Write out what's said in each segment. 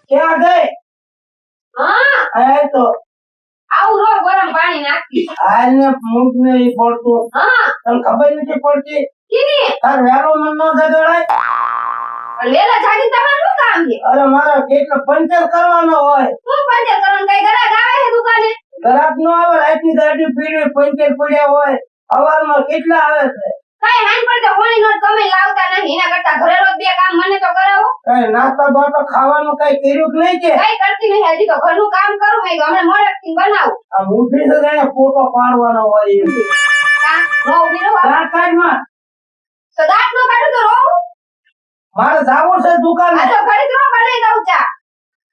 ક્યાં ગઈ? હા આય તો આવું રો ગરમ પાણી નાખી. આને મૂક ને ઈ પડતું. હા તને ખબર નથી પડતી? કીની તાર વેલો મન નો જગાડાય. વેલા જાગી તમારે શું કામ છે? અરે મારે કેટલો પંચર કરવાનો હોય. શું પંચર કરવાનું? કઈ ગ્રાહક આવે છે દુકાને? ગ્રાહક નો આવે, રાતની ગાડી પીડી પંચર પડ્યા હોય. સવારમાં કેટલા આવે છે? કઈ હાન પર તો હોણી નોટ તમે લાવતા નથી. એના કરતા ઘરે રોજ બે કામ મને તો કરાવો. કઈ નાસ્તા બાસ્તા ખાવાનું કઈ કર્યું કે નહીં કે? કઈ કરતી નહીં. હજી તો ઘરનું કામ કરું. મેં હમણાં મોડેથી બનાવું. આ મુઠી તો જાણે ફોટો પાડવાનો હોય એમ. હા નો ઉભી રહો. દાંત કાઢમાં. તો દાંત નો કાઢું તો રોવું. મારે જાવું છે દુકાને. આ તો ઘડી નો બનાવી દઉં ચા.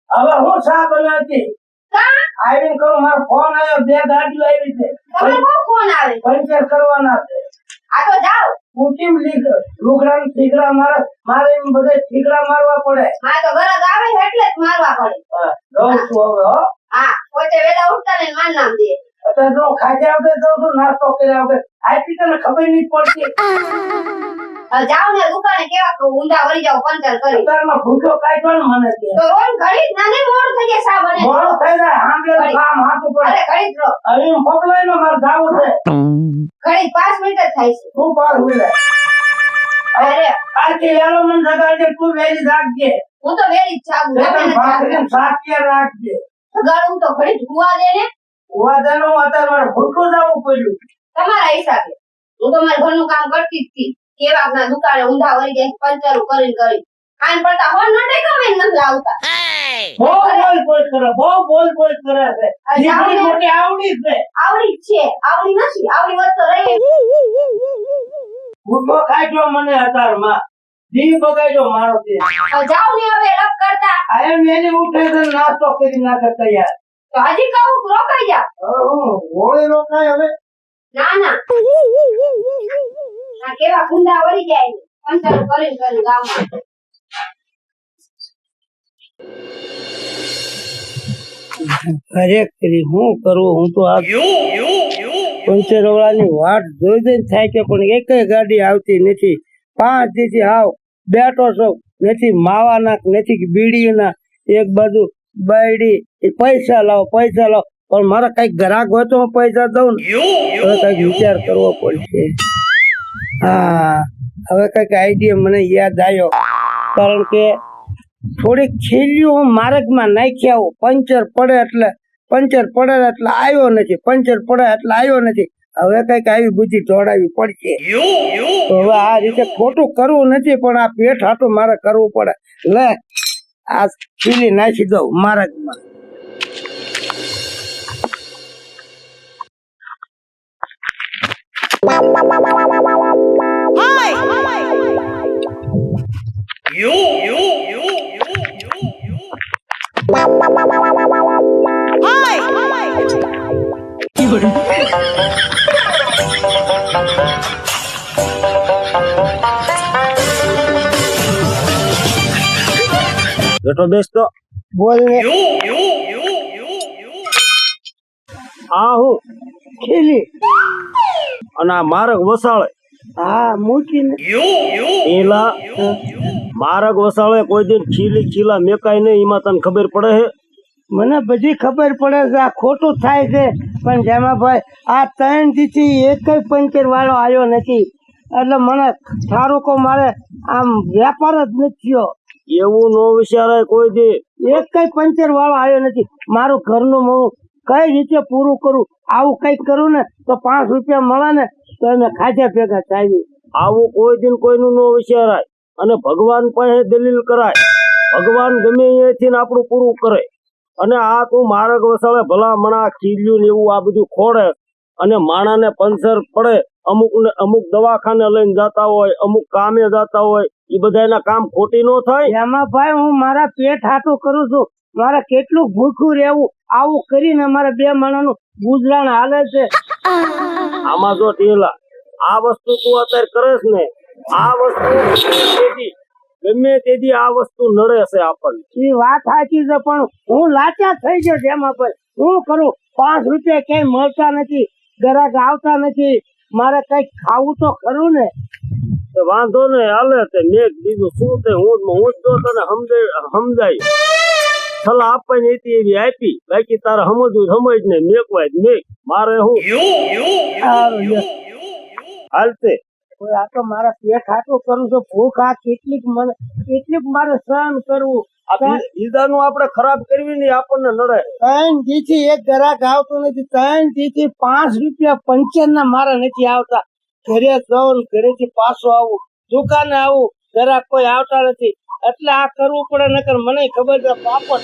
હવે હું શા બનાવતી? કા આવીને કરું, મારો ફોન આવ્યો, બે ગાડીઓ આવી છે. તમને બહુ ફોન આવે. પંચર કરવાના છે. આ તો જાઓ. હું કેમ લુગડા ઠીકરા મારે એમ બધે ઠીકરા મારવા પડે. હા તો ગ્રાહક આવે છે એટલે જ મારવા પડે. રહું છું હવે હો. હા પોતે વેલા ઉઠતા ને માન નામ દે. અત્યારે જો ખાજે આવતે તો નાસ્તો કર્યા વગર આટલી તને ખબર નહીં પડતી. હવે જાઓ ને દુકાને કેવા કે ઊંધા વળી જાવ પંચર કરી. અત્યારમાં ભૂખો કાઢવાનો મને કે તો રોજ ઘડી નાને મોડું થઈ જાય સા બને. મોડું થઈ જાય, આંબલે કામ હાથું પડે. અરે ઘડી જ રહો. હવે હું મોકલાઈને મારે જાવું છે. ઘડી 5 મિનિટ જ થાય છે. શું પાર મિલે? અરે કાલથી વેલો મને જગાડજે, તું વહેલી જાગજે. હું તો વેલી જ જાગું. એટલે ભાખરીને શાક ક્યાં રાખજે. ગાડું તો ઘડી જ હુવા દે ને. વાદાનું અત્યારે મારે ભૂખું જવું પડ્યું. તમારા હિસાબે હું તો મારા ઘરનું કામ કરતી જ હતી. કેવા ના દુકાને ઊંધા વળી જાય પંચરો કરી ખાન પડતા હોન નડે ગમે નથી આવતા. બહુ બોલ કરે, બહુ બોલ કરે છે. દીકરી મોટી આવડી છે. આવડી જ છે. આવડી નથી. આવડી વાત તો રહી. ભૂખો કાઢ્યો મને અત્યારમાં. દી બગાડ્યો મારો તે. હવે જાઓ ને હવે રબ કરતા. આયા મેને ઉઠે છે, નાસ્તો કરી નાખે તૈયાર. તો હજી કહું રોકાઈ જા. હવે હું હોળી રોકાય હવે. ના ના આ કેવા ગુંડા વળી જાય પંચર કરી ગામમાં. અરે કરી હું કરું? હું તો આ પંચર વાળાની વાટ જોઈ જોઈને થાય કે પણ એકેય ગાડી આવતી નથી. 5 દીથી આવ બેઠો છો, નથી માવાના નથી બીડીના. એક બાજુ બાયડી પૈસા લાવો પણ મારા કઈક ગ્રાહક હોય તો હું પૈસા દઉં ને. હવે કઈક વિચાર કરવો પડશે. હા હવે કઈક આઈડિયા મને યાદ આવ્યો. કારણ કે થોડીક ખીલ્યું હું માર્ગમાં નાખી આવું. પંચર પડે એટલે આવ્યો નથી, પંચર પડે એટલે આવ્યો નથી. હવે કઈક આવી બુદ્ધિ દોડાવી પડશે. તો હવે આ રીતે ખોટું કરવું નથી, પણ આ પેટ હાટું મારે કરવું પડે. લે આ ખીલી નાખી દઉં માર્ગમાં. બેટો બેસતો બોલ ને. હા હું ખીલી અને આ માર્ગ વસાળે. હા મૂકીને એલા માર્ગ વસાળે કોઈ દિન ખીલા મેકાય નહીં. એમાં તને ખબર પડે છે? મને બધી ખબર પડે છે. આ ખોટું થાય છે, પણ જેમાં ભાઈ આ 3 દીથી એકય પંચર વાળો આવ્યો નથી. એટલે મને સારું કો મારે આમ વેપાર જ નથી થયો. એવું નો વિચારાય કોઈ દી. એકય પંચર વાળો આવ્યો નથી. મારું ઘરનું હું કઈ રીતે પૂરું કરું? આવું કઈક કરું ને તો 5 રૂપિયા મળે ને તો અમે ખાધા ભેગા થાય. આવું કોઈ દિન કોઈનું નો વિચારાય. અને ભગવાન પાસે દલીલ કરાય. ભગવાન ગમે અહીંયાથી આપણું પૂરું કરે. અને આ તું માર્ગ વસાળે ભલા મણા ખીલ્યું ને એવું આ બધું ખોડે. અને માણાને પંચર પડે, અમુક દવાખાને લઈને જતા હોય, અમુક કામે જતા હોય, એ બધાના કામ ખોટી નો થાય. એમાં ભાઈ હું મારા પેટ હાટું કરું છું. મારે કેટલું ભૂખું રહેવું. આવું કરીને મારે 2 માણાનું ગુજરાન હાલે છે. આમાં જો ટીલા આ વસ્તુ તું અત્યારે કરેશ ને, આ વસ્તુ ગમે તેથી આ વસ્તુ નડે છે આપણને. એ વાત સાચી છે, પણ હું લાચાર થઈ ગયો. જેમાં પર હું કરું? 5 રૂપિયા ક્યાંય મળતા નથી, ગ્રાહક આવતા નથી. મારે કઈક ખાવું તો ખરું ને. તો વાંધો નહીં હાલે તે મેઘ બીજું શું તે હું જો તને સમજાય સલાહ આપવાની હતી એવી આપી બાકી તારે સમજવું સમજ ને મેકવાય મેઘ મારે હું હાલતે આ તો મારા પેટ હાટું કરું છું ભૂખ આ કેટલીક મારે સહન કરવું ઈદાનું આપણે ખરાબ કરવી નહીં આપણને નડે 3 દી થી એક ગ્રાહક આવતો નથી 3 દી થી 5 રૂપિયા પંચર ના મારા નથી આવતા ઘરે જાઉં ઘરેથી પાછો આવું દુકાને આવું ગ્રાહક કોઈ આવતા નથી એટલે આ કરવું પડે નકર મને ખબર છે પાપડ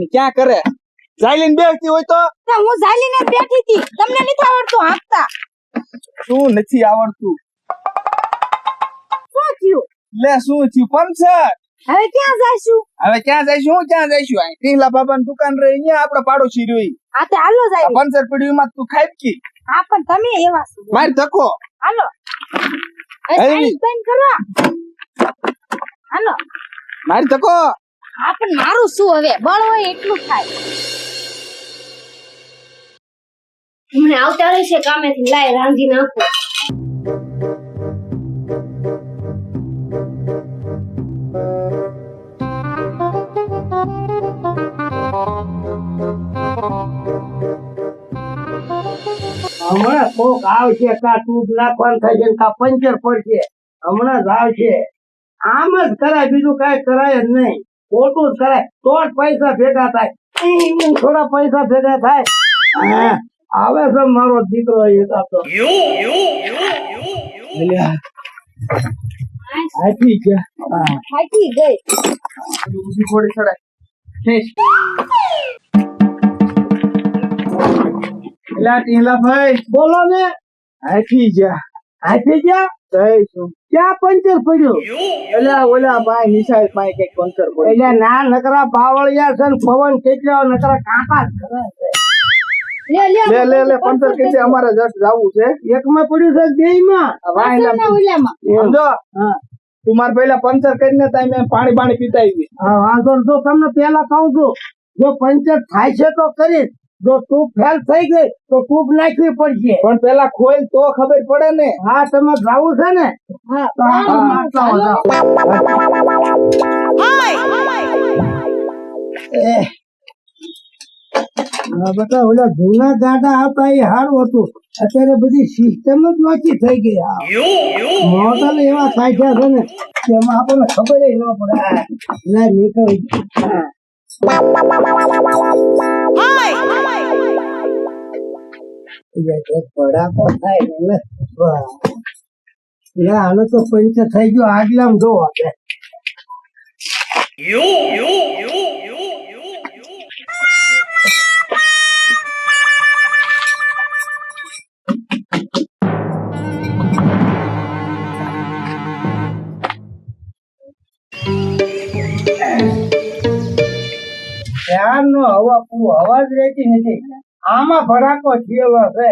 ક્યાં કરે ઝાલીને બેસતી હોય તો હું ઝાલીને બેઠી હતી તમને નથી આવડતું હાંકતા શું નથી આવડતું શું થયું લે શું થયું પંચર હવે ક્યાં જઈશું હવે ક્યાં જઈશું અહીં ટીંગલા બાબાની દુકાન રહી અહીંયા આપડે પાડોશી રહી આ તે હાલો જાય પંચર પડ્યું એમાં તું ખાઈ કી હા પણ તમે એવા છો માર ધક્કો હાલો હલવી. બંધ કરો હાલો માર ધક્કો હા પણ મારું શું હવે બળ હોય એટલું થાય મને આવતા રહેશે કામેથી લાય રાંધી નાખો હમણાં કોક આવશે કા ટ્યુબ નાખવાનું થાય છે કા પંચર પડશે હમણાં જ આવશે આમ જ કરાય બીજું કઈ કરાય જ નહીં ખોટું જ કરાય તો જ પૈસા ભેગા થાય થોડા પૈસા ભેગા થાય હા આવે છે મારો દીકરો એ તો હાથી ગયા થાકી ગઈ ઊભી થોડી ચડાય ખેંચ એલા ટીંગલા ભાઈ બોલો ને હાથી જા હાથી ગયા જઈશું ક્યાં પંચર પડ્યું એલા ઓલા ભાઈ નિશાળ પાસે કઈક પંચર પડ્યું એટલે ના નકરા બાવળિયા છે ને પવન કેટલા નકરા કાંટા જ કરે છે લે પંચર કે છે અમારે જટ જાવું છે એકમાં પડ્યું છે બેયમાં ઓલામાં સમજો તું માર પહેલા પંચર કરીને તા મેં પાણી પીતા આવી હા વાંધો નહીં. જો તમને પેલા કહું છું જો પંચર થાય છે તો કરીશ જો ટ્યુબ ફેલ થઈ ગઈ તો ટ્યુબ નાખવી પડશે પણ પેલા ખોલ તો ખબર પડે ને હા તમે જાવું છે ને હા તો હા, જાઓ, જાઓ. હા બેટા ઓલા જૂના ગાડા હતા એ સારું હતું અત્યારે બધી સિસ્ટમ જ ઓછી થઈ ગઈ મોડલ એવા કાઢ્યા છે ને કે એમાં આપણને ખબર ન પડે લે નીકળી ગઈ. એક ભડાકો થાય ને લે આને તો પંચર થઈ ગયો આગલામ જોવો છે નો હવા પૂરો અવાજ રહેતી નથી આમાં ભડાકો થયેલો છે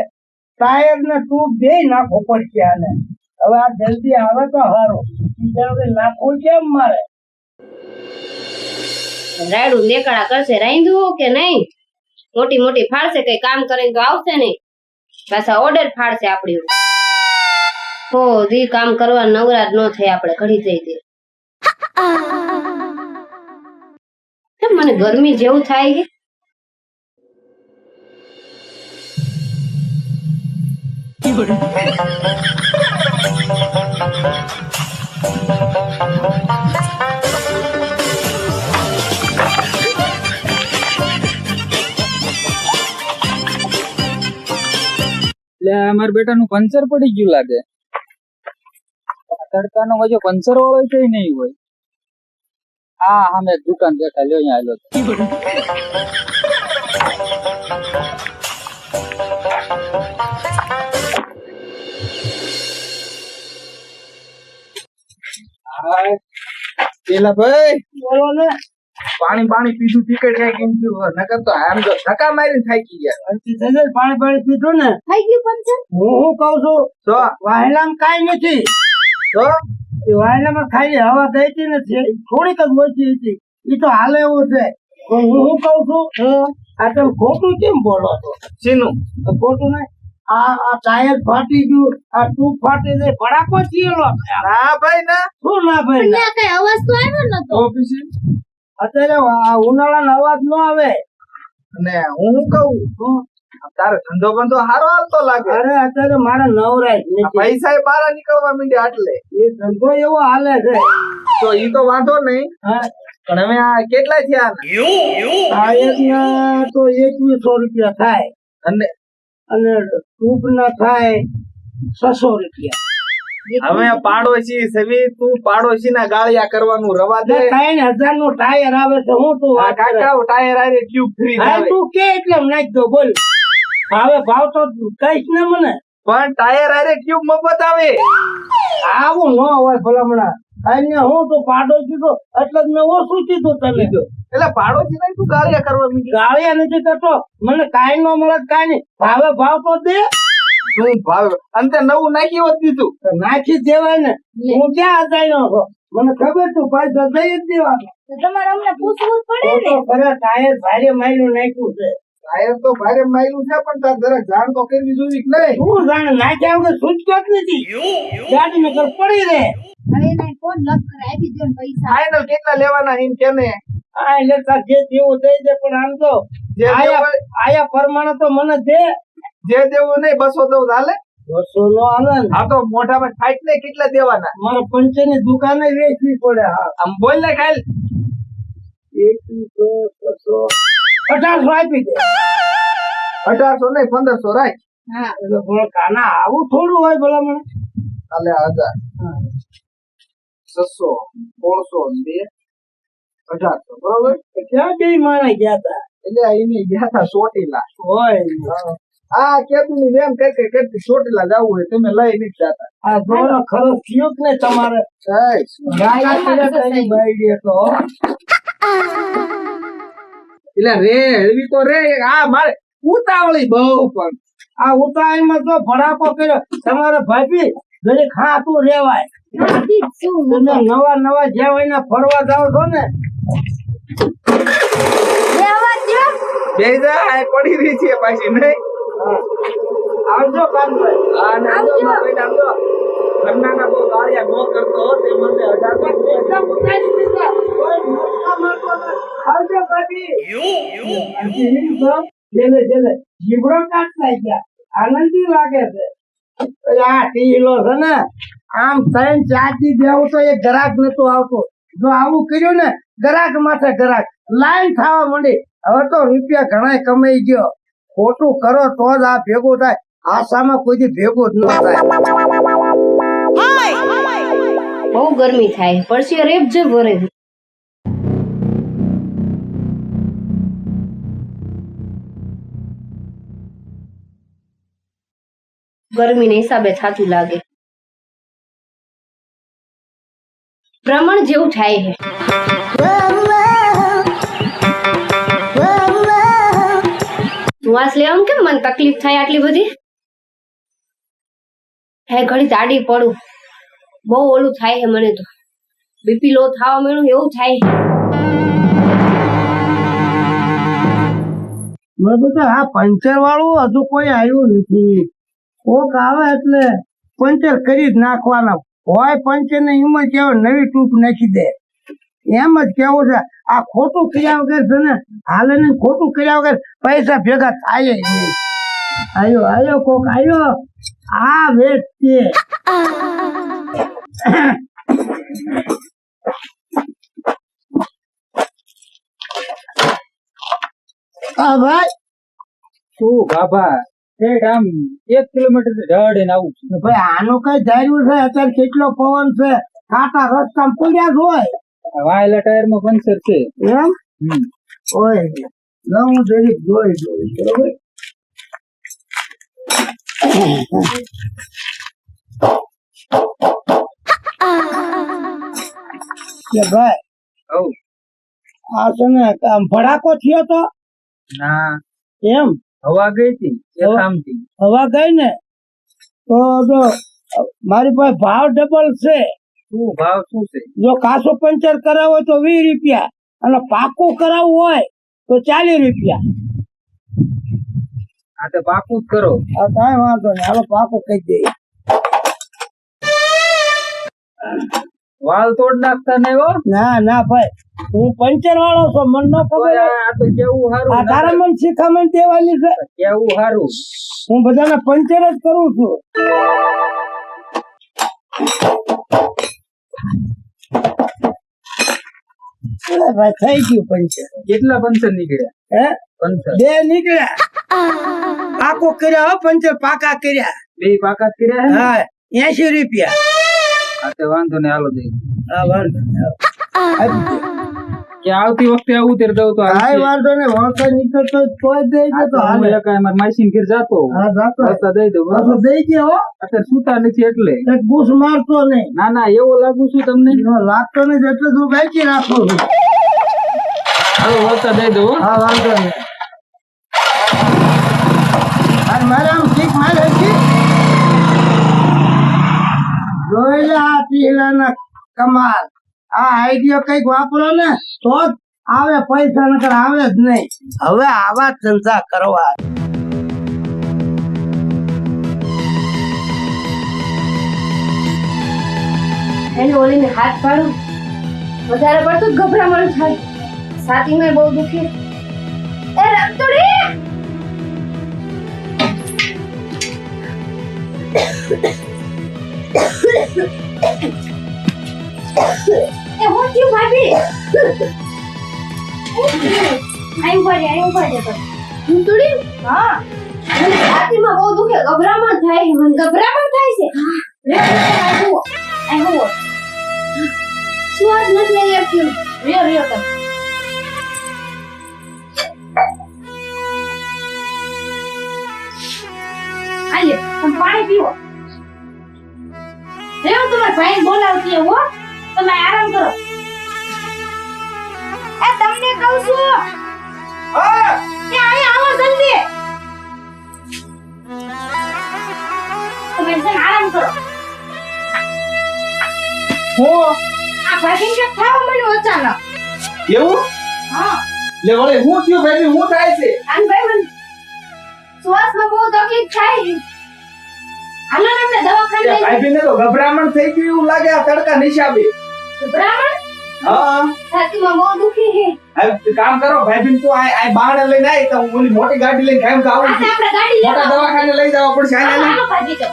ટાયર ને ટ્યુબ બે નાખવો પડશે આને હવે આ જલ્દી આવે તો સારું નાખવું કેમ મારે રાયડું દેકાળા કરશે રાંધવું કે નહીં મોટી મોટી ફાડશે કઈ કામ કરીને તો આવશે નહીં પાછા ઓર્ડર ફાડશે આપડી હો દી કામ કરવા નવરા જ ન થાય આપણે ઘડી જઈ દે કેમ મને ગરમી જેવું થાય છે એટલે અમારા બેટા નું પંચર પડી ગયું લાગે તડકા નો વજો પંચર વાળો છે નહીં હોય હા અમે એક દુકાન દેખા લ્યો અહીંયા આવેલો પેલા ભાઈ બોલો ને પાણી પાણી પીધું ટિકિટ કઈ કિંમતી હોય નકર તો આમ જો ધક્કા મારીને થાકી ગયા અંતિ થઈ જાય, પાણી પીધું ને થઈ ગયું પંચર હું કઉ છું તો વાહેલામાં કાંઈ નથી. તો એ વાહેલામાં ખાલી હવા ગઈ હતી ને થોડીક જ ઓછી હતી. એ તો હાલે એવું છે. પણ હું કઉ છું આ તમે ખોટું કેમ બોલો છો? સીનું તો ખોટું નહીં. આ ટાયર ફાટી ગયું, આ ટ્યુબ ફાટી ગઈ, ભડાકો થયેલો. ના ભાઈ ના શું ના ભાઈ ના? ત્યાં કઈ અવાજ તો આવ્યો નતો તો પછી અત્યારે આ ઉનાળાનો અવાજ ન આવે. અને હું કહું તારે ધંધો બંધો સારો હાલતો લાગે અરે અત્યારે મારે નવરાય જ નથી. પૈસા બહાર નીકળવા માંડ્યા એટલે એ ધંધો એવો હાલે છે. તો ઈ તો વાંધો નહીં હા, પણ હવે આ કેટલા થયા ટાયરના તો 2100 રૂપિયા થાય અને અને ટ્યુબ ના થાય 600 રૂપિયા. હવે પાડોશી સવી તું પાડોશી ના ગાળિયા કરવાનું રવા દે 3000 નું ટાયર આવે છે. હું તું આ વાત કરે? કાકા ટાયર આરે ટ્યુબ ફ્રી હા, આવે તું કે એટલે નાખ દો. બોલ હવે ભાવ તો કઈશ ને મને. પણ ટાયર આરે ટ્યુબ મફત આવે આવું ન હોય ભલામણા. અને હું તો પાડોશી તો એટલે જ મેં ઓછું કીધું તને. એટલે પાડોશી ને તું ગાળિયા કરવા માંડી ગાળિયા નથી કરતો. મને કાંઈ ન મળે કાંઈ નહીં. ભાવે ભાવ તો દે. શું ભાવ અંતે નવું નાખી હોત દીધું નાખી દેવાય ને. હું ક્યાં અજાણ્યો છો? મને ખબર તું પૈસા દઈ જ દેવાનું. તો તમારે અમને પૂછવું જ પડે તો ને ખરે ટાયર ભારે માયલું નાખ્યું છે. ટાયર તો ભારે માયલું છે પણ તાર જરાક જાણ તો કરવી જોઈએ કે નહીં શું જાણે નાખ્યા વગર છૂટકો જ નથી. ગાડી નકર પડી રહે. હવે એને ફોન લગ કરે આપી દો ને પૈસા ફાઇનલ કેટલા લેવાના એમ કે ને આ લેતા જે જેવું દઈ દે. પણ આમ તો જે આયા પ્રમાણે તો મને દે. જે દેવું નહીં 200 દઉં હાલે 200 નો હાલે ને. આ તો મોઢામાં ફાઈટ ને કેટલા દેવાના મારે પંચરની દુકાને વેચવી પડે. હા, આમ બોલ ને ખાલી 2100 1800 આપી દે. 1800 નહીં 1500 રાખ હા એટલે થોડો કાના આવું થોડું હોય ભલા મને. હાલે 1000 600 1600 2 1800 બરોબર ક્યાં બે માણસ ગયા હતા? એટલે એની ગયા હતા ચોટીલા હોય આ કેતું ની વેમ કરતી ચોટીલા જવું હોય તમે લઈ નથી જતા આ દોનો ખર્ચ થયો જ ને તમારે. ગાળા કર્યા તારી બાયડી તો. એટલે રે હળવી તો રે આ મારે ઉતાવળી બહુ પણ આ ઉતાવળમાં તો ભડાકો કર્યો. તમારે ભાભી જરી ખાતું રેવાય. નથી જ શું તમે નવા નવા જ્યાં હોય ને ફરવા જાવ છો ને. બે અવાજ જો બે જા પડી રહી છે પાછી નહીં આવજો કાનભાઈ. આ ને આમ જો ભાઈ આમ જો ઘરના બહુ ગાળિયા નો કરતો તે મને 1800 એકદમ ઉતારી દીધા. કોઈ મોટા મારતો નહીં. આવજો ભાભી. આજી એમ તો જેલે જેલે જીબડો કાઢતા ગયા. આનંદી લાગે છે. એટલે આ ટીલો છે ને આમ 3-4 દી બેવું તો એ ગ્રાહક નતું આવતો. જો આવું કર્યું ને ગ્રાહક માથે ગ્રાહક લાઈન થવા માંડી. હવે તો રૂપિયા ઘણા કમાઈ ગયો. ખોટું કરો તો જ આ ભેગું થાય. આશામાં કોઈ દી ભેગું જ ન થાય. બહુ ગરમી થાય પરસી રેપ જે ભરે ગરમીના હિસાબે થાતું લાગે ભ્રમણ જેવું થાય છે શ્વાસ લેવામાં કેમ મને તકલીફ થાય આટલી બધી હે ઘડી તાડી પડું બહુ ઓલું થાય છે મને તો બીપી લો થવા મળ્યું એવું થાય મેં કીધું આ પંચર વાળું હજુ કોઈ આવ્યું નથી. કોક આવે એટલે પંચર કરી જ નાખવાના હોય. પંચર ને એમ જ કહેવાય નવી ટ્યુબ નાખી દે એમ જ કેવું છે. આ ખોટું કર્યા વગર છે ને હાલે ને ખોટું કર્યા વગર પૈસા ભેગા થાય જ નહીં. આયો આયો કોક આયો. આ વેચ છે. હા ભાઈ. શું બાબા ઠેઠ આમ 1 કિલોમીટર ઢળે આવું છું ભાઈ આનું કઈ ધાર્યું છે? અત્યારે કેટલો પવન છે. કાંટા રસ્તામાં પડ્યા જ હોય. વાયેલા ટાયર માં પંચર છે એમ હોય હું જરીક જોઈ બરોબર. કે ભાઈ હવ આ છે ને આમ ભડાકો થયો તો ના એમ હવા ગઈ હતી એ કામથી. હવા ગઈ ને તો જો મારી પાસે ભાવ ડબલ છે. શું ભાવ શું છે? જો કાસો પંચર કરાવો હોય તો 20 રૂપિયા અને પાકું કરાવવું હોય તો 40 રૂપિયા. આ તો પાકું જ કરો. આ કાંઈ વાંધો નહીં, હાલો પાકું કહી દઈએ. વાલ તોડ નાખતા નહીં હો. ના ના ભાઈ, હું પંચર વાળો છું, મને ન ખબર હોય. આ તો કેવું આ સારું. તારા મને શીખામણ દેવાની છે. કેવું સારું. હું બધાને પંચર જ કરું છું. અરે ભાઈ થઈ ગયું પંચર. કેટલા પંચર નીકળ્યા? હે પંચર 2 નીકળ્યા. પાકો કર્યા હો, પંચર પાકા કર્યા. 2 પાકા કર્યા હે ને? હા 80 રૂપિયા. આ તો વાંધો નહીં, હાલો દઈ. હા વાંધો નહીં, આપી દે. કે આવતી વખતે આવું ત્યારે દઉં તો કાંઈ આવશે. વાંધો નહીં, વળતર નીકળતો હોય તોય દઈ આ દે તો તો હું હાલે. એકાય મારા માસીને ઘેર જાતો હોઉં. હા જાતો વળતર દઈ દઉં હા, તો બરાબર? દઈ દે હો. અત્યારે સુતા નથી એટલે. એક બૂસ મારતો નહીં. ના ના એવો લાગુ છું તમને. જો લાગતો નહીં એટલે તું બાકી રાખો છું. હાલો વળતર દઈ દઉં હો. હા વાંધો નહીં. અને મારે આમ ઠીક મારે છે. જોઈ લે આ પીલાના કમાલ. આ આઈડિયો કઈક વાપરો ને તો જ આવે પૈસા, નકર આવે જ નહીં. હવે આવા ધંધા કરવા. એને ઓલીને હાથ પાડું વધારે પડતું જ ગભરામણ થાય. છાતીમાં બહુ દુખે. એ રમતુડી એ હું થયું ભાભી? આયું પડે તો રમતુડી. હા મને છાતીમાં બહુ દુખે, ગભરામણ થાય. મને ગભરામણ થાય છે. શ્વાસ નથી લઈ આપતી. રિયો રિયો કર. આલે તમે પાણી પીવો. રેવ તમારા ભાઈ બોલાવતી હો, તમે આરામ કરો. એ તમને કહું છું. હા એ અહીંયા આવો જલ્દી. તમે જન આરામ કરો. આ ભાભી કે ખાવા મળ્યું અચાનક. એવું? હા લે વળે હું થયું ભાઈ, હું થાય છે? આન ભાઈ મને શ્વાસમાં બહુ તકલીફ થાય. હાલો ને અમને દવાખાને લઈ જાઓ. ભાઈબીને તો ગભરામણ થઈ ગયું એવું લાગે આ તડકા નિશાબે. બ્રાહ્મણ હા છાતીમાં બહુ દુખે છે. હવે કામ કરો ભાઈબીન, તું આ બાણે લઈને આવી તો હું ઓલી મોટી ગાડી લઈને કાયમ તો આવું આજે છું. આપણે ગાડી મોટા લેવા દવાખાને લઈ જવા પડશે. હાલો, આને હાલો ભાભી તો.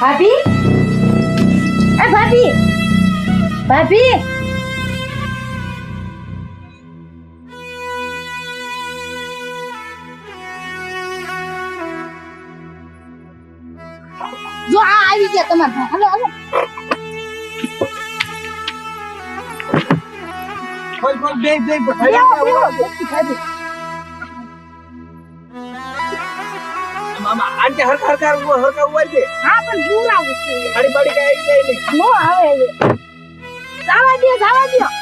ભાભી એ ભાભી ભાભી જો આ આવી ગયા તમારા ભાઈ. હાલો હાલો. ખોલ ખોલ બે બે બેહો, બેહો, ભાભી. મામા આંટી હરખા હરખા ઉવાઈ દે. હા પણ બોલાવું છું. ગાડી બાડી કઈ આવી જાય નહીં. નો આવે હવે. જાવા દ્યો, જાવા દ્યો.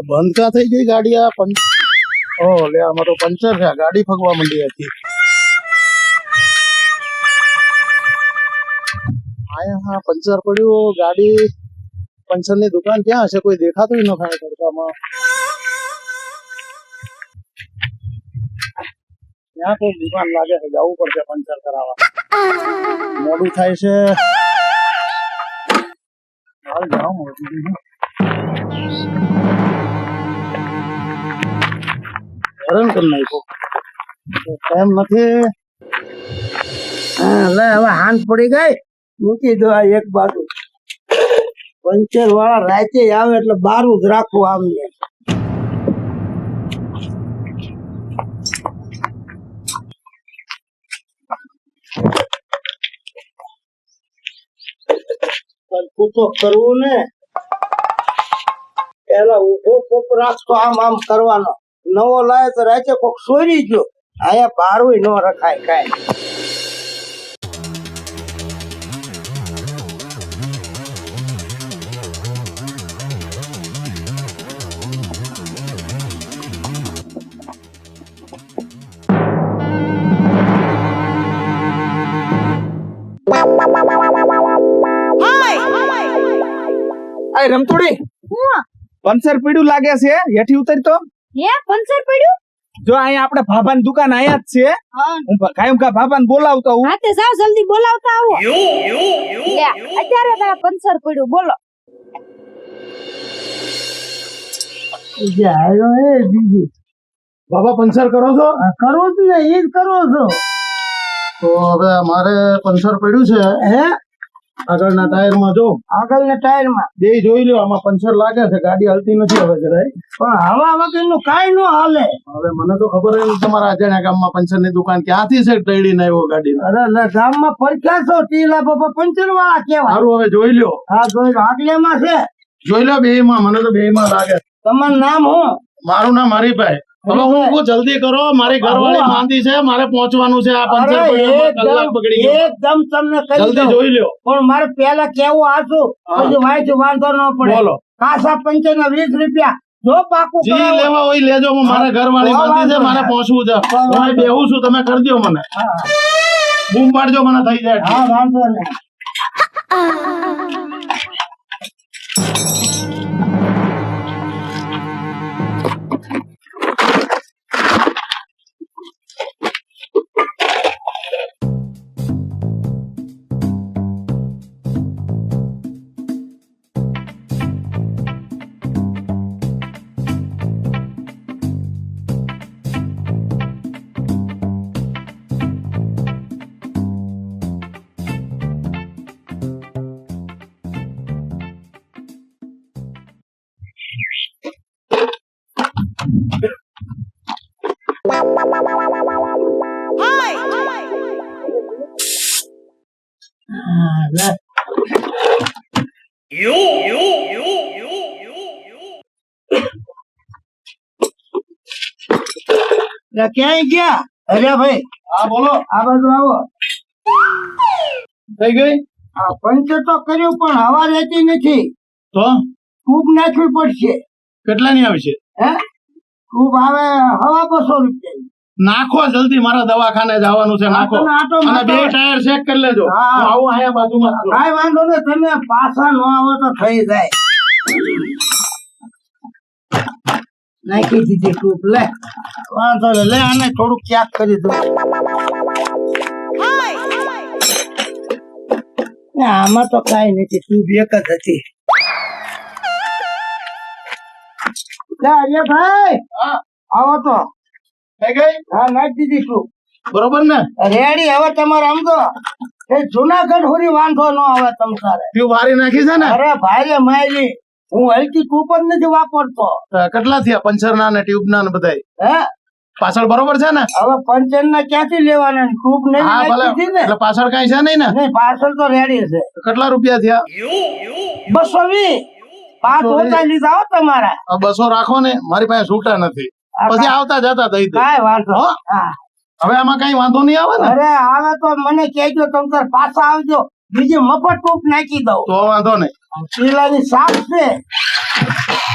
બંધ કા થઈ ગઈ ગાડી? આ ઓ લે, આમાં તો પંચર છે. ગાડી ફગવા માંડી હતી. હા પંચર પડ્યું. ગાડી પંચર ની દુકાન ક્યાં હશે? કોઈ દેખાતું ન થાય તડકામાં. ત્યાં કોઈ દુકાન લાગે છે, જવું પડશે પંચર કરાવવા. મોડું થાય છે. હાલ જાઉં હેરાન કરી નાખ્યો. ટાઈમ નથી. હા લે હવે હાંજ પડી ગઈ. મૂકી દો આ એક બાજુ. પંચર વાળા રાતે આવે એટલે બારું જ રાખવું આમને. પાકું તો કરવું ને. પેલા ઉભો કોપ રાખતો આમ કરવાનો. નવો લાય તો રાતે કોક સોરી ગયો. આયા બારું ન રખાય કાંઈ. આ રમતુડી હું પંચર પીડ્યું લાગે છે, હેઠી ઉતર તો. હે પંચર પડ્યું? જો અહીંયા આપણે ભાભાની દુકાન આયા જ છે. હા હું કાયમ કા ભાભાને બોલાવતો હું. હા તે જાવ જલ્દી બોલાવતા આવો. લે અત્યારે તારા પંચર પડ્યું બોલો. જે આયો હે બીજી બાબા પંચર કરો છો? આ કરો જ ને, ઈ જ કરો છો. તો હવે મારે પંચર પડ્યું છે. હે આગળના ટાયરમાં જો આગળના ટાયરમાં બે જોઈ લ્યો, આમાં પંચર લાગે છે. ગાડી હાલતી નથી હવે જરાય. પણ હવા વગરનું કાંઈ ન હાલે. હવે મને તો ખબર નથી તમારા અજાણ્યા ગામમાં પંચરની દુકાન ક્યાંથી છે ટળીને આવ્યો ગાડી. અરે લે, ગામમાં પરખ્યા છો ટીલા બાપા પંચર વાળા કેવાય. સારું હવે જોઈ લ્યો, હા જોઈ લો, આગલેમાં છે. જોઈ લો બે માં. મને તો બે માં લાગે. તમારું નામ હું? મારું નામ હરીભાઈ. હવે હું જલ્દી કરો, મારી ઘરવાળી માંદી છે, મારે પહોંચવાનું છે. આ પંચર પડ્યું, કલાક બગડી ગયો. એકદમ તમને કહી જલ્દી દઉં. જોઈ લ્યો. પણ મારે પેલા કેવું આશું, પછી વાંચી વાંધો ન પડે. બોલો. કાસા પંચર ના 20 રૂપિયા જો પાકું જી કરાવો. લેવા હોય લેજો. હું મારે ઘરવાળી માંદી છે, મારે પહોંચવું છે. હું અહીં બેહું છું, તમે કરી દો મને. બૂમ પાડજો, મને થઈ જાય. હા વાંધો નહીં. હા, લે. લે, ક્યાંય ગયા? અરે ભાઈ હા બોલો. આ બાજુ આવો. થઈ ગઈ આ પંચર તો કર્યું પણ હવા રહેતી નથી. તો ટ્યુબ નાખવી પડશે. કેટલાની આવશે? હે ટ્યુબ આવે હવા 200 રૂપિયા. નાખો જલ્દી, મારા દવાખાને જવાનું છે. નાખો તમે આટો અને બે મારો. ટાયર ચેક કરી લેજો. હા. હું આવું અહીંયા બાજુમાં જ છું. કાંઈ વાંધો નહીં, તમે પાછા ન આવો તો થઈ જાય. નાખી દીધી ટ્યુબ. લે વાંધો નહીં, લે આને થોડુંક ચેક કરી દો. આમાં તો કાંઈ નથી, ટ્યુબ એક જ હતી. લે અરે ભાઈ હા, આવો તો. થઈ ગઈ હા નાખી દીધી ટ્યુબ. બરોબર ને? રેડી. હવે તમારે આમ તો એ જુનાગઢ હોરી વાંધો ન આવે તમ તારે. ટ્યુબ હારી નાખી છે ને? અરે ભાઈ રે માયલી, હું હલકી ટ્યુબ જ નથી વાપરતો. કેટલા થયા પંચર ના ને ટ્યુબ ના ને બધાય? હે પાછળ બરોબર છે ને? હવે પંચર ના ક્યાંથી લેવાના? ટ્યુબ નહીં હા ભલે. નાખી દીધી ને. એટલે પાછળ કઈ છે નહીં ને? નહીં, પાર્સલ તો રેડી છે. કેટલા રૂપિયા થયા? 220. 5 ઓછા લીધા હો તમારા. 200 રાખો ને, મારી પાસે છૂટા નથી. પછી આવતા જતા થઈ દે. કાંઈ વાંધો. હો? હા. હવે આમાં કઈ વાંધો નહીં આવે ને? અરે આવે તો મને કહેજો, તમ તાર પાછા આવજો, બીજી મફત ટ્યુબ નાખી દઉં. તો વાંધો નહીં. શીલાની સાપ છે.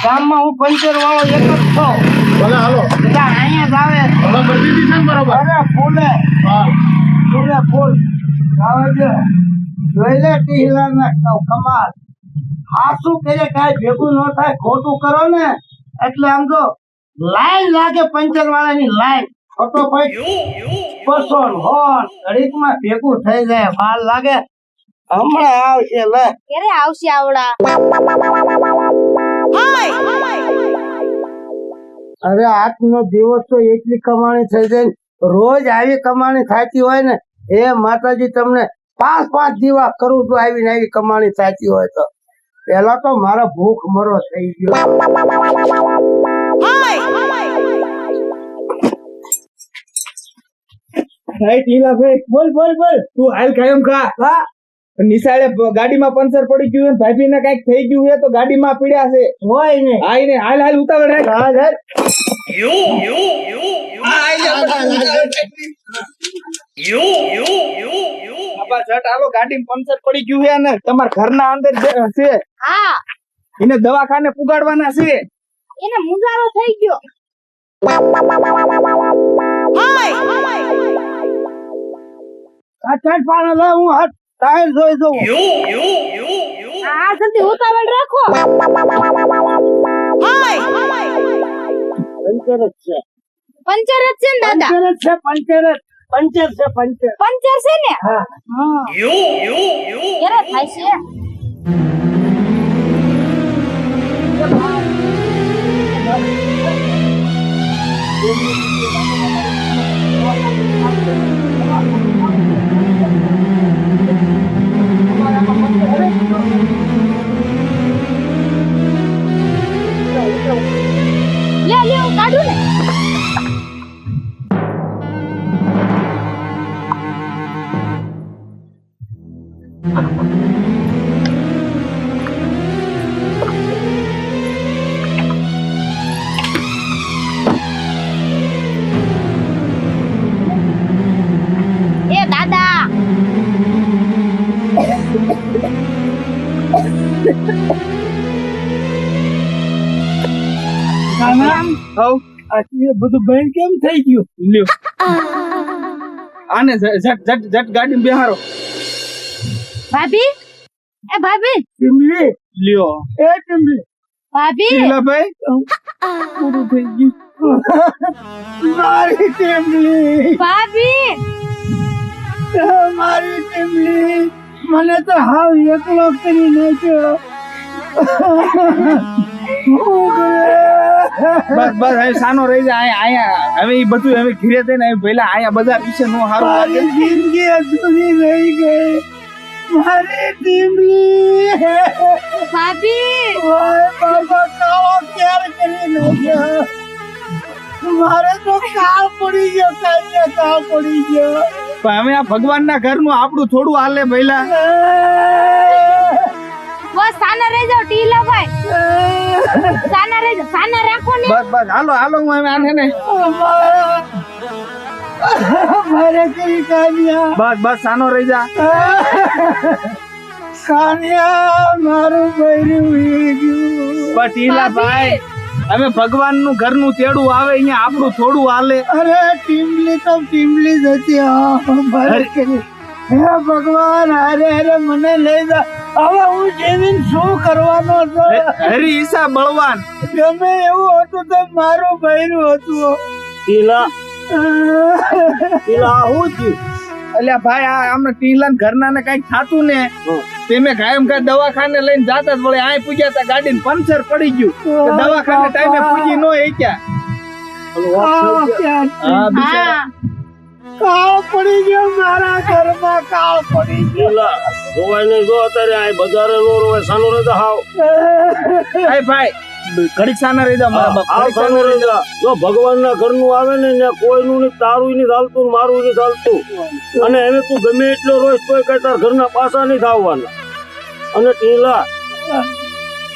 ગામમાં હું પંચર વાળો એક જ છું. ભલે હાલો. એટલે અહીંયા જ આવે. હવે બધી દીધી છે ને બરોબર? અરે ફૂલે હા. ફૂલે ફૂલ આવે છે. જોઈ લે ટીહલાના કમાલ. હાસું કરે કાંઈ ભેગું ન થાય. ખોટું કરો ને એટલે આમ તો લાઈન લાગે પંચર વાળાની લાઈન. ફટોફટ 200 હોન ઘડીકમાં ભેગું થઈ જાય. વાર લાગે. હમણાં આવશે. લે ક્યારે આવશે આવડા? અરે આજનો દિવસ તો એટલી કમાણી થઈ જાય ને, રોજ આવી કમાણી થતી હોય ને, એ માતાજી તમને 5-5 દીવા કરું તો આવીને આવી કમાણી થતી હોય તો. પેલા તો મારો ભૂખ મરો થઈ ગયો. ટીલા ભાઈ બોલ બોલ બોલ. તું હાલ કાયમ ખા. હા નિશાળે ગાડીમાં પંચર પડી ગયું હોય, ભાભી ને કઈક થઈ ગયું હોય તો ગાડીમાં પીડ્યા છે. હોય ને હાલ હાલ ઉતાવળ રાખ. હાલ હાલ બાબા જટ હાલો, ગાડીમાં પંચર પડી ગયું છે ને તમારા ઘરના અંદર છે, હા એને દવાખાને પુગાડવાના છે. એને મુંજારો થઈ ગયો. આ ચાર પાણા લે હું હાથ ટાયર જોઈ દઉં આ જલ્દી ઉતાવળ રાખો. પંચર જ છે પંચર જ છે ને દાદા? પંચર જ છે પંચર છે પંચર પંચર છે ને? હા ક્યારે થાય છે? લે હું કાઢું ને. એ દાદા હવ આ બધું બંધ કેમ થઈ ગયું? લ્યો આને જટ ગાડી બેહારો. ભાભી, એ ભાભી, ટીમલી લ્યો એ ટીમલી ભાભી, ભાઈ પૂરું થઈ ગયું મારી ટીમલી ભાભી. મારી ટીમલી મને તો હાવ એકલો કરી નાખ્યો બસ હવે સાનો રહી જાય. અહીંયા હવે ઈ બધું હવે ઘીરે થઈને હવે પહેલા અહીંયા બધા વિશે નો હારું લાગે. મારી જિંદગી અધૂરી રહી ગઈ મારી ટીમલી ભાભી, ઓય બાબા કાળો ક્યારે કરી નાખ્યો મારે તો કાળ પડી ગયો કાળ પડી ગયો પણ હવે આ ભગવાનના ઘરનું આપણું થોડું હાલે પહેલા. બસ સાના રહી જાઓ ટીલાભાઈ, સાના રહી જાઓ, સાના રાખો ને. બસ હાલો હું હવે આને ને મારે કઈ કાન્યા બસ સાનો રહી જા. કાન્યા મારું બૈરું વી ગયું બસ ટીલાભાઈ હવે ભગવાનનું ઘરનું તેડું આવે અહીંયા આપણું થોડું હાલે. અરે ટીમલી તો ટીમલી જ હતી મારે કરી હે ભગવાન અરે અરે મને લઈ જા હવે હું જેવીને શું કરવાનો છે હરી ઈસા બળવાન ગમે એવું હતું તો મારું બૈરું હતું ટીલા ટીલા હું થયું? અલ્યા ભાઈ આ આમને ટીલાન ઘરના ને કઈક થાતું ને તેમે કાયમ કા દવાખાને લઈને જાતા જ વળે આય પૂગ્યા તા ગાડીને પંચર પડી ગયું તો દવાખાને ટાઈમે પૂજી નો એ ક્યાં. હા બિચારા હા કાળ પડી ગયો મારા ઘરમાં કાળ પડી ટીલા રોવાય નહીં જો અત્યારે આ બજારે નો રોવાય સાનો રહેતા હાવ એ ભાઈ ઘડીક સાના રહી જા મારા બાપ હાવ ઘડીક સાનો સાના રહી રહેતા જો ભગવાનના ઘરનું આવે ને ત્યાં કોઈનું નહીં તારું નહીં ચાલતું મારું નહીં ચાલતું અને હવે તું ગમે એટલો રોજ તોય કઈ તાર ઘરના પાસા નહીં થાવવાના અને ટીલા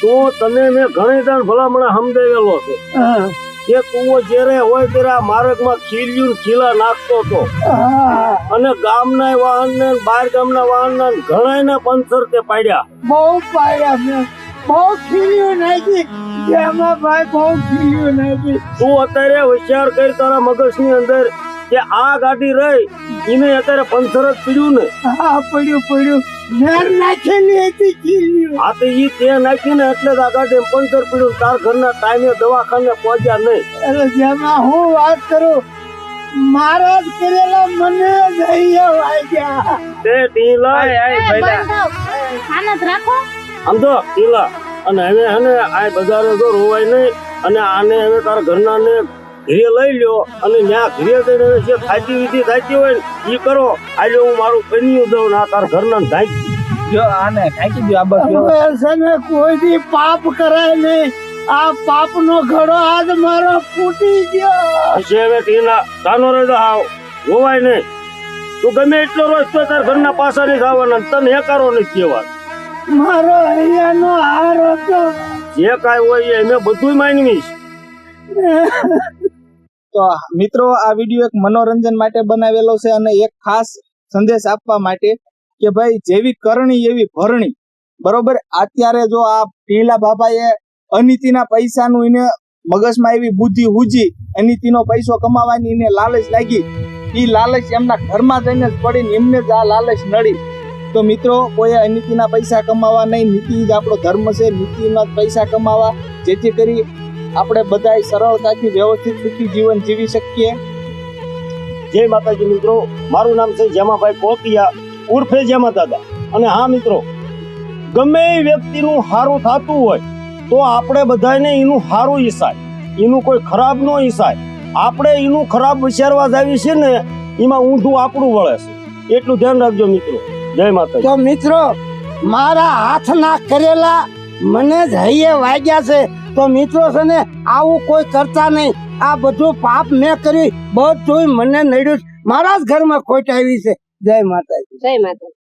તો તને મેં ઘણી તાર ભલામણા સમજાવેલો છે કે તું જ્યારે હોય ત્યારે આ માર્ગમાં ખીલ્યું ખીલા નાખતો હતો અને ગામના વાહન ને બહાર ગામના વાહન ને ઘણા પંચર તે પાડ્યા બહુ પાડ્યા મેં બહુ ખીલ્યું નાખી જેમાં ભાઈ બહુ ખીલ્યું નાખી તું અત્યારે હોશિયાર કરી તારા મગજની અંદર કે આ ગાડી રહી એને અત્યારે પંચર જ પીડ્યું ને હા પડ્યું મેં નાખેલી હતી ખીલ્યું આ તો ઈ તે નાખીને એટલે જ આ ગાડી પંચર પીડ્યું તાર ઘરના ટાઈમે દવાખાને પહોંચ્યા નહીં અરે જેમાં હું વાત કરું મારા જ કરેલા મને જ અહીંયા વાગ્યા તે ટીલા સાના જ રાખો. સમજો ટીલા અને હવે હને આ બજારે જો રોવાય નહીં અને આને હવે તારા ઘરના ને ઘરે લઈ લ્યો અને ત્યાં ઘરે જઈને હવે જે ખાતી વિધિ થતી હોય ને ઈ કરો આજે હું મારું કન્યું દઉં ને આ તારા ઘરના ઢાંકી જો આને કાંઈ દો આ બસ જો. હવે છે ને કોઈ દી પાપ કરાય નહીં આ પાપ નો ઘડો આજ મારો ફૂટી ગયો હશે હવે ટીલા સાનો રહેતો હાવ રોવાય નહીં તું ગમે એટલો રોજ તો તાર ઘરના પાછા નહીં જવાના, તને હેકારો નથી કહેવાનું. મારો અહીંયાનો હાર હતો. જે કાંઈ હોય એ મેં બધું માનવીશ. તો મિત્રો આ વિડીયો એક મનોરંજન માટે બનાવેલો છે અને એક ખાસ સંદેશ આપવા માટે કે ભાઈ જેવી કરણી એવી ભરણી. બરોબર, અત્યારે જો આ ઢીલા બાબાએ અનિતિના પૈસાનું એને મગજમાં એવી બુદ્ધિ હુજી, અનિતિનો પૈસો કમાવાની એને લાલચ લાગી, એ લાલચ એમના ઘરમાં જઈને જ પડીને એમને જ આ લાલચ નડી. તો મિત્રો કોઈ અનિતિના પૈસા કમાવા નહીં, નીતિ જ આપણો ધર્મ છે, નીતિના જ પૈસા કમાવા, જેથી કરી આપણે બધાય સરળતાથી વ્યવસ્થિત સુખી જીવન જીવી શકીએ. જય માતાજી મિત્રો, મારું નામ છે જેમાભાઈ કોકિયા ઉર્ફે જેમા દાદા. અને હા મિત્રો, ગમે એ વ્યક્તિનું સારું થતું હોય તો આપણે બધાને એનું સારું ઈસાય, એનું કોઈ ખરાબ ન ઈસાય. આપણે એનું ખરાબ વિચારવા જાવી છે ને એમાં ઊંધું આપણું વળે છે, એટલું ધ્યાન રાખજો મિત્રો. જય માતાજી. તો મિત્રો મારા હાથના કરેલા મને જ હૈયે વાગ્યા છે. તો મિત્રો છે ને આવું કોઈ કરતા નહીં. આ બધું પાપ મેં કર્યું, બધું મને નડ્યું. મારા જ ઘરમાં ખોટ આવી છે. જય માતાજી. જય માતા.